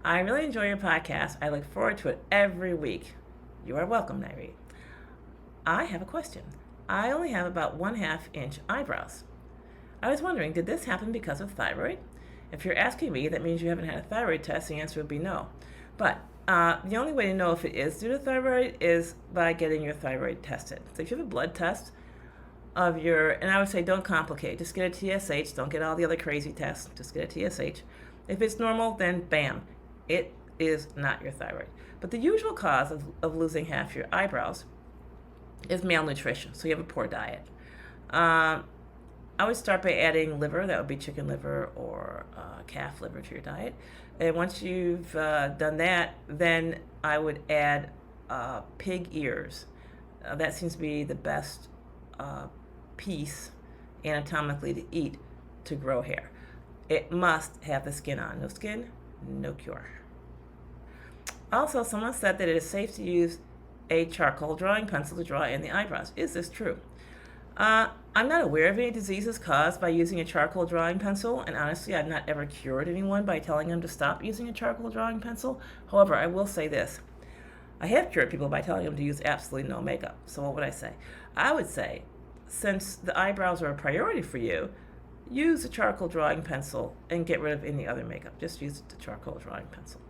I really enjoy your podcast. I look forward to it every week. You are welcome, Nairi. I have a question. I only have about 1/2 inch eyebrows. I was wondering, did this happen because of thyroid? If you're asking me, that means you haven't had a thyroid test. The answer would be no. But the only way to know if it is due to thyroid is by getting your thyroid tested. So if you have a blood test of your, and I would say don't complicate, just get a TSH, don't get all the other crazy tests, just get a TSH. If it's normal, then bam, it is not your thyroid. But the usual cause of losing half your eyebrows is malnutrition, so you have a poor diet. I would start by adding liver, that would be chicken liver or calf liver to your diet. And once you've done that, then I would add pig ears. That seems to be the best piece anatomically to eat to grow hair. It must have the skin on. No skin, no cure. Also, someone said that it is safe to use a charcoal drawing pencil to draw in the eyebrows. Is this true? I'm not aware of any diseases caused by using a charcoal drawing pencil, and honestly, I've not ever cured anyone by telling them to stop using a charcoal drawing pencil. However, I will say this. I have cured people by telling them to use absolutely no makeup. So what would I say? I would say, since the eyebrows are a priority for you, use a charcoal drawing pencil and get rid of any other makeup. Just use the charcoal drawing pencil.